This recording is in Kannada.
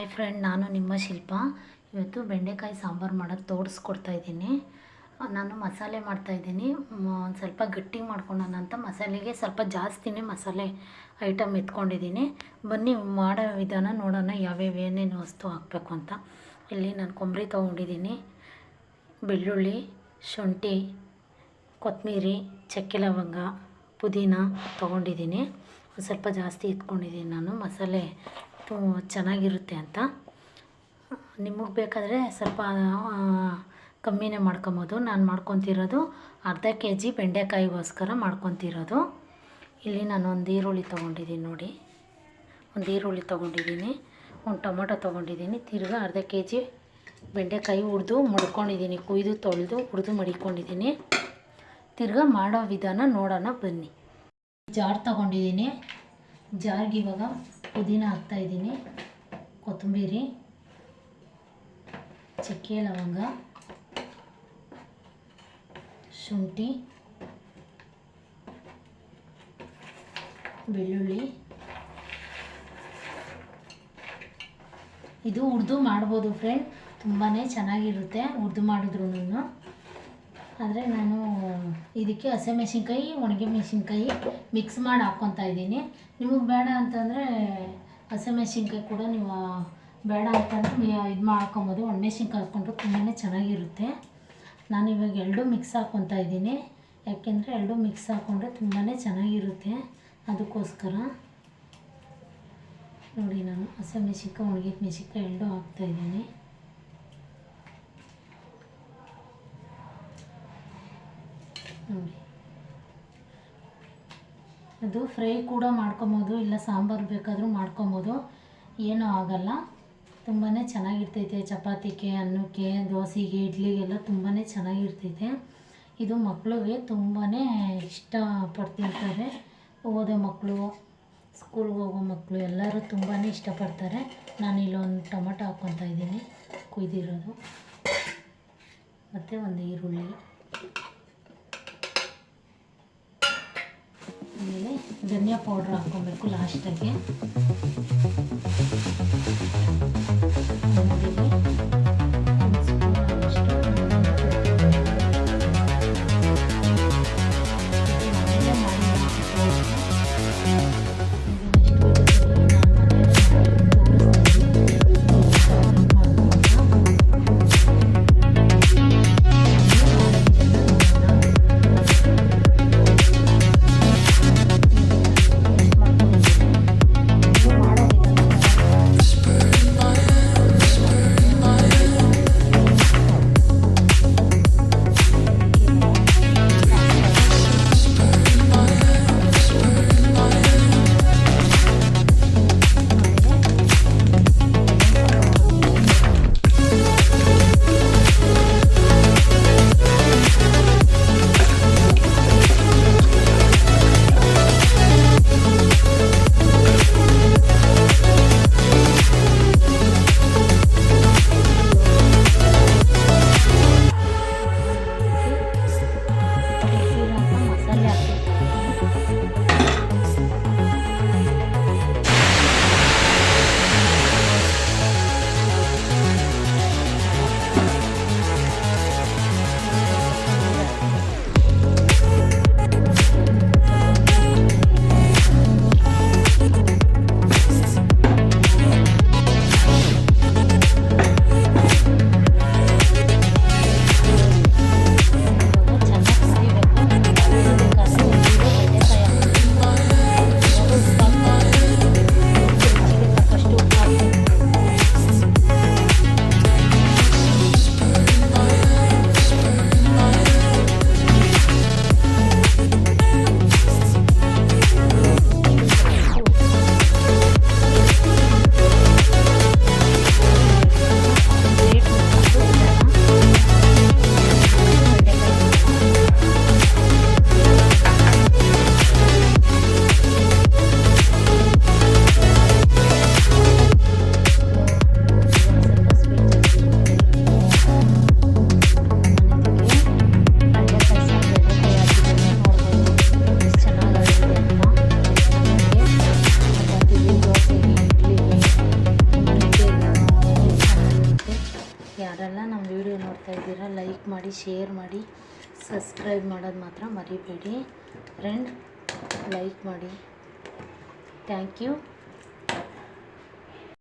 ಹಾಯ್ ಫ್ರೆಂಡ್, ನಾನು ನಿಮ್ಮ ಶಿಲ್ಪ. ಇವತ್ತು ಬೆಂಡೆಕಾಯಿ ಸಾಂಬಾರು ಮಾಡೋದು ತೋರಿಸ್ಕೊಡ್ತಾ ಇದ್ದೀನಿ. ನಾನು ಮಸಾಲೆ ಮಾಡ್ತಾಯಿದ್ದೀನಿ. ಒಂದು ಸ್ವಲ್ಪ ಗಟ್ಟಿ ಮಾಡ್ಕೊಳ್ಳೋಣ ಅಂತ ಮಸಾಲೆಗೆ ಸ್ವಲ್ಪ ಜಾಸ್ತಿನೇ ಮಸಾಲೆ ಐಟಮ್ ಎತ್ಕೊಂಡಿದ್ದೀನಿ. ಬನ್ನಿ ಮಾಡೋ ವಿಧಾನ ನೋಡೋಣ, ಯಾವ್ಯಾವ ಏನೇನು ವಸ್ತು ಹಾಕಬೇಕು ಅಂತ. ಇಲ್ಲಿ ನಾನು ಕೊಬ್ಬರಿ ತೊಗೊಂಡಿದ್ದೀನಿ, ಬೆಳ್ಳುಳ್ಳಿ, ಶುಂಠಿ, ಕೊತ್ತಂಬರಿ, ಚಕ್ಕೆ ಲವಂಗ, ಪುದೀನ ತೊಗೊಂಡಿದ್ದೀನಿ. ಒಂದು ಸ್ವಲ್ಪ ಜಾಸ್ತಿ ಎತ್ಕೊಂಡಿದ್ದೀನಿ ನಾನು, ಮಸಾಲೆ ಚೆನ್ನಾಗಿರುತ್ತೆ ಅಂತ. ನಿಮಗೆ ಬೇಕಾದರೆ ಸ್ವಲ್ಪ ಕಮ್ಮಿನೇ ಮಾಡ್ಕೊಬೋದು. ನಾನು ಮಾಡ್ಕೊತಿರೋದು ಅರ್ಧ kg ಬೆಂಡೆಕಾಯಿಗೋಸ್ಕರ ಮಾಡ್ಕೊತಿರೋದು. ಇಲ್ಲಿ ನಾನು ಒಂದು ಈರುಳ್ಳಿ ತೊಗೊಂಡಿದ್ದೀನಿ ನೋಡಿ, ಒಂದು ಈರುಳ್ಳಿ ತೊಗೊಂಡಿದ್ದೀನಿ, ಒಂದು ಟೊಮೊಟೊ ತೊಗೊಂಡಿದ್ದೀನಿ, ತಿರ್ಗಿ ಅರ್ಧ kg ಬೆಂಡೆಕಾಯಿ ಹುರಿದು ಮಡ್ಕೊಂಡಿದ್ದೀನಿ, ಕುಯ್ದು ತೊಳೆದು ಹುರಿದು ಮಡಿಕೊಂಡಿದ್ದೀನಿ. ತಿರ್ಗಿ ಮಾಡೋ ವಿಧಾನ ನೋಡೋಣ ಬನ್ನಿ. ಜಾರ್ ತೊಗೊಂಡಿದ್ದೀನಿ, ಜಾರ್ಗೆ ಇವಾಗ ಪುದೀನ ಹಾಕ್ತಾಯಿದ್ದೀನಿ, ಕೊತ್ತಂಬರಿ, ಚಕ್ಕೆ ಲವಂಗ, ಶುಂಠಿ, ಬೆಳ್ಳುಳ್ಳಿ. ಇದು ಹುರಿದು ಮಾಡ್ಬೋದು ಫ್ರೆಂಡ್, ತುಂಬಾ ಚೆನ್ನಾಗಿರುತ್ತೆ ಹುರಿದು ಮಾಡಿದ್ರೂ. ಆದರೆ ನಾನು ಇದಕ್ಕೆ ಹಸಿಮೆಣ್ಸಿನ್ಕಾಯಿ, ಒಣಗಿ ಮೆಣಸಿನ್ಕಾಯಿ ಮಿಕ್ಸ್ ಮಾಡಿ ಹಾಕ್ಕೊತಾ ಇದ್ದೀನಿ. ನಿಮಗೆ ಬೇಡ ಅಂತಂದರೆ ಹಸಿಮೆಣ್ಸಿನ್ಕಾಯಿ ಕೂಡ ನೀವು ಬೇಡ ಅಂತಂದರೆ ಇದು ಮಾಡ್ಕೊಬೋದು, ಒಣಮೆಣ್ಸಿನ್ಕಾಯಿ ಹಾಕ್ಕೊಂಡ್ರೆ ತುಂಬಾ ಚೆನ್ನಾಗಿರುತ್ತೆ. ನಾನು ಇವಾಗ ಎರಡೂ ಮಿಕ್ಸ್ ಹಾಕ್ಕೊತಾ ಇದ್ದೀನಿ, ಯಾಕೆಂದರೆ ಎರಡೂ ಮಿಕ್ಸ್ ಹಾಕ್ಕೊಂಡ್ರೆ ತುಂಬಾ ಚೆನ್ನಾಗಿರುತ್ತೆ. ಅದಕ್ಕೋಸ್ಕರ ನೋಡಿ, ನಾನು ಹಸಿಮೆಣ್ಸಿನ್ಕಾಯಿ, ಒಣಗಿದ ಮೆಣಸಿನ್ಕಾಯಿ ಎರಡೂ ಹಾಕ್ತಾಯಿದ್ದೀನಿ. ನೋಡಿ, ಅದು ಫ್ರೈ ಕೂಡ ಮಾಡ್ಕೊಬೋದು, ಇಲ್ಲ ಸಾಂಬಾರು ಬೇಕಾದರೂ ಮಾಡ್ಕೊಬೋದು, ಏನೂ ಆಗಲ್ಲ. ತುಂಬಾ ಚೆನ್ನಾಗಿರ್ತೈತೆ ಚಪಾತಿಗೆ, ಅನ್ನಕ್ಕೆ, ದೋಸೆಗೆ, ಇಡ್ಲಿಗೆಲ್ಲ ತುಂಬಾ ಚೆನ್ನಾಗಿರ್ತೈತೆ. ಇದು ಮಕ್ಕಳಿಗೆ ತುಂಬಾ ಇಷ್ಟಪಡ್ತಿರ್ತಾರೆ. ಓದೋ ಮಕ್ಕಳು, ಸ್ಕೂಲ್ಗೆ ಹೋಗೋ ಮಕ್ಕಳು ಎಲ್ಲರೂ ತುಂಬಾ ಇಷ್ಟಪಡ್ತಾರೆ. ನಾನು ಇಲ್ಲೊಂದು ಟೊಮೊಟೊ ಹಾಕ್ಕೊತಾ ಇದ್ದೀನಿ ಕುಯ್ದಿರೋದು, ಮತ್ತು ಒಂದು ಈರುಳ್ಳಿ. ಆಮೇಲೆ ಧನಿಯಾ ಪೌಡ್ರ್ ಹಾಕ್ಕೊಬೇಕು ಲಾಸ್ಟಾಗೆ. ಯಾರೆಲ್ಲ ನಮ್ಮ ವಿಡಿಯೋ ನೋಡ್ತಾ ಇದ್ದೀರಾ ಲೈಕ್ ಮಾಡಿ, ಶೇರ್ ಮಾಡಿ, ಸಬ್ಸ್ಕ್ರೈಬ್ ಮಾಡೋದು ಮಾತ್ರ ಮರಿಬೇಡಿ ಫ್ರೆಂಡ್. ಲೈಕ್ ಮಾಡಿ. Thank you.